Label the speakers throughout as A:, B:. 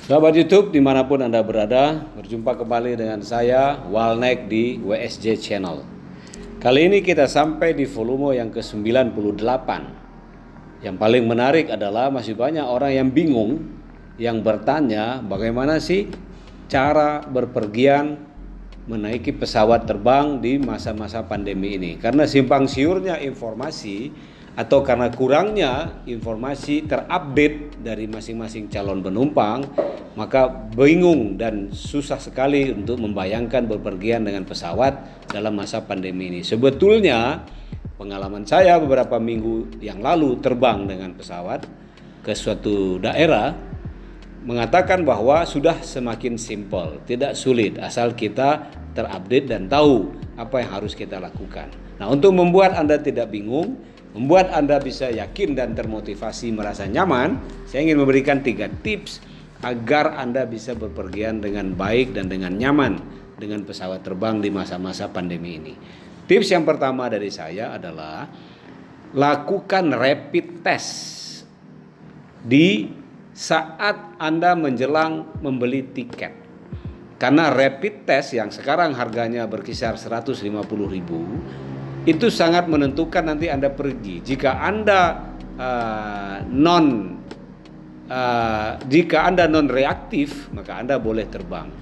A: Sahabat YouTube dimanapun Anda berada, berjumpa kembali dengan saya Walnek di WSJ Channel. Kali ini kita sampai di volume yang ke-98. Yang paling menarik adalah masih banyak orang yang bingung, yang bertanya bagaimana sih cara berpergian menaiki pesawat terbang di masa-masa pandemi ini. Karena simpang siurnya informasi atau karena kurangnya informasi terupdate dari masing-masing calon penumpang, maka bingung dan susah sekali untuk membayangkan bepergian dengan pesawat dalam masa pandemi ini. Sebetulnya pengalaman saya beberapa minggu yang lalu terbang dengan pesawat ke suatu daerah mengatakan bahwa sudah semakin simpel, tidak sulit asal kita terupdate dan tahu apa yang harus kita lakukan. Nah, untuk membuat Anda tidak bingung, membuat Anda bisa yakin dan termotivasi merasa nyaman, saya ingin memberikan 3 tips agar Anda bisa berpergian dengan baik dan dengan nyaman dengan pesawat terbang di masa-masa pandemi ini. Tips yang pertama dari saya adalah lakukan rapid test di saat Anda menjelang membeli tiket. Karena rapid test yang sekarang harganya berkisar 150.000 itu sangat menentukan nanti Anda pergi. Jika Anda non reaktif, maka Anda boleh terbang.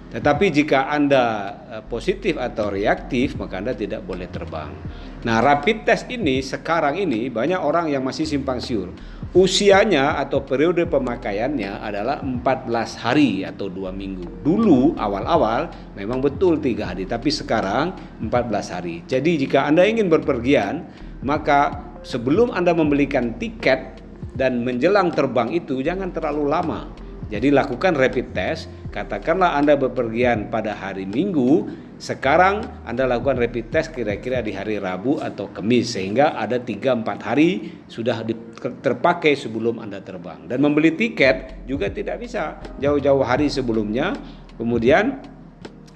A: Tetapi jika Anda positif atau reaktif, maka Anda tidak boleh terbang. Nah, rapid test ini sekarang ini banyak orang yang masih simpang siur. Usianya atau periode pemakaiannya adalah 14 hari atau 2 minggu. Dulu awal-awal memang betul 3 hari, tapi sekarang 14 hari. Jadi jika Anda ingin berpergian, maka sebelum Anda membelikan tiket dan menjelang terbang itu jangan terlalu lama. Jadi lakukan rapid test, katakanlah Anda berpergian pada hari Minggu, sekarang Anda lakukan rapid test kira-kira di hari Rabu atau Kamis, sehingga ada 3-4 hari sudah terpakai sebelum Anda terbang. Dan membeli tiket juga tidak bisa jauh-jauh hari sebelumnya, kemudian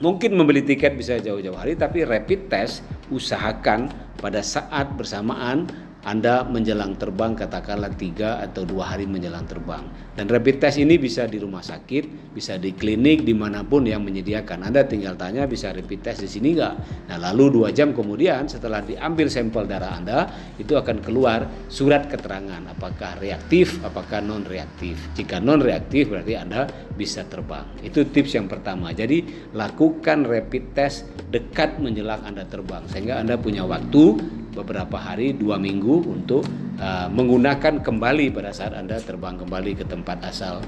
A: mungkin membeli tiket bisa jauh-jauh hari, tapi rapid test usahakan pada saat bersamaan Anda menjelang terbang, katakanlah 3 atau 2 hari menjelang terbang. Dan rapid test ini bisa di rumah sakit, bisa di klinik, dimanapun yang menyediakan. Anda tinggal tanya bisa rapid test di sini nggak? Nah, lalu 2 jam kemudian setelah diambil sampel darah Anda, itu akan keluar surat keterangan apakah reaktif, apakah non reaktif. Jika non reaktif berarti Anda bisa terbang. Itu tips yang pertama. Jadi lakukan rapid test dekat menjelang Anda terbang, sehingga Anda punya waktu beberapa hari, 2 minggu untuk menggunakan kembali pada saat Anda terbang kembali ke tempat asal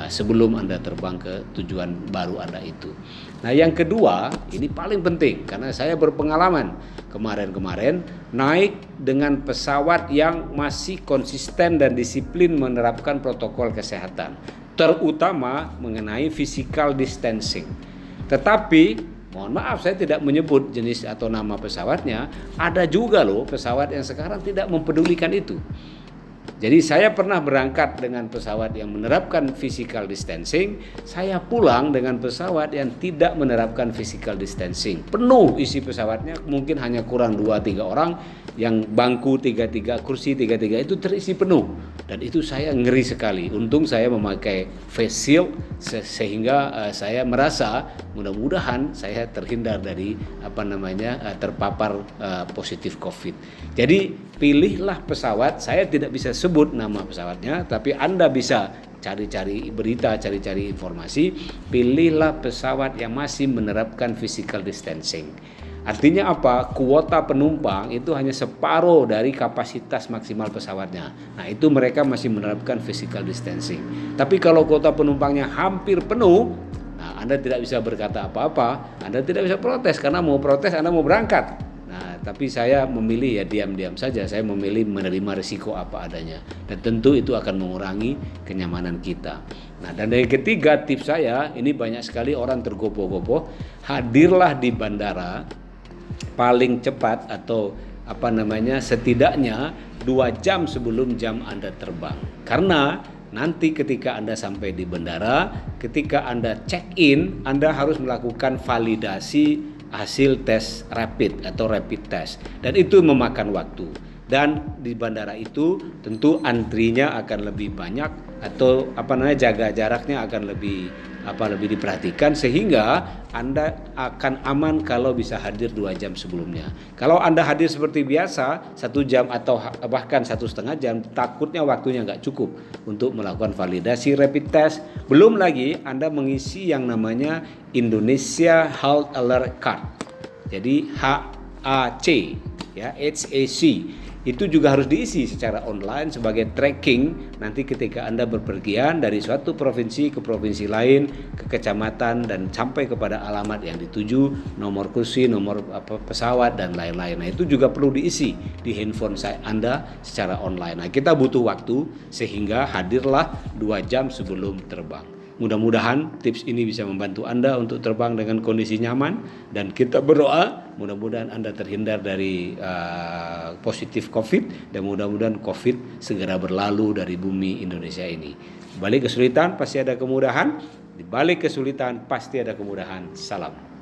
A: sebelum Anda terbang ke tujuan baru Anda itu. Nah, yang kedua ini paling penting karena saya berpengalaman kemarin naik dengan pesawat yang masih konsisten dan disiplin menerapkan protokol kesehatan, terutama mengenai physical distancing. Tetapi mohon maaf, saya tidak menyebut jenis atau nama pesawatnya. Ada juga loh pesawat yang sekarang tidak mempedulikan itu. Jadi saya pernah berangkat dengan pesawat yang menerapkan physical distancing, saya pulang dengan pesawat yang tidak menerapkan physical distancing. Penuh isi pesawatnya, mungkin hanya kurang 2-3 orang, yang bangku 3-3, kursi 3-3 itu terisi penuh. Dan itu saya ngeri sekali. Untung saya memakai face shield sehingga saya merasa mudah-mudahan saya terhindar dari terpapar positif COVID. Jadi pilihlah pesawat, saya tidak bisa sebut nama pesawatnya, tapi Anda bisa cari-cari berita, cari-cari informasi. Pilihlah pesawat yang masih menerapkan physical distancing. Artinya apa? Kuota penumpang itu hanya separuh dari kapasitas maksimal pesawatnya. Nah, itu mereka masih menerapkan physical distancing. Tapi kalau kuota penumpangnya hampir penuh, nah, Anda tidak bisa berkata apa-apa, Anda tidak bisa protes, karena mau protes Anda mau berangkat. Nah, tapi saya memilih ya diam-diam saja, saya memilih menerima risiko apa adanya. Dan tentu itu akan mengurangi kenyamanan kita. Nah, dan yang ketiga tips saya, ini banyak sekali orang tergopoh-gopoh, hadirlah di bandara paling cepat atau setidaknya 2 jam sebelum jam Anda terbang. Karena nanti ketika Anda sampai di bandara, ketika Anda check-in, Anda harus melakukan validasi hasil tes rapid atau rapid test, dan itu memakan waktu. Dan di bandara itu tentu antrinya akan lebih banyak atau jaga jaraknya akan lebih diperhatikan, sehingga Anda akan aman kalau bisa hadir 2 jam sebelumnya. Kalau Anda hadir seperti biasa 1 jam atau bahkan 1,5 jam, takutnya waktunya nggak cukup untuk melakukan validasi rapid test. Belum lagi Anda mengisi yang namanya Indonesia Health Alert Card. Jadi HAC, ya, HAC. Itu juga harus diisi secara online sebagai tracking nanti ketika Anda berpergian dari suatu provinsi ke provinsi lain, ke kecamatan, dan sampai kepada alamat yang dituju, nomor kursi, nomor pesawat, dan lain-lain. Nah, itu juga perlu diisi di handphone Anda secara online. Nah, kita butuh waktu sehingga hadirlah 2 jam sebelum terbang. Mudah-mudahan tips ini bisa membantu Anda untuk terbang dengan kondisi nyaman, dan kita berdoa mudah-mudahan Anda terhindar dari positif COVID, dan mudah-mudahan COVID segera berlalu dari bumi Indonesia ini. Di balik kesulitan pasti ada kemudahan, di balik kesulitan pasti ada kemudahan. Salam.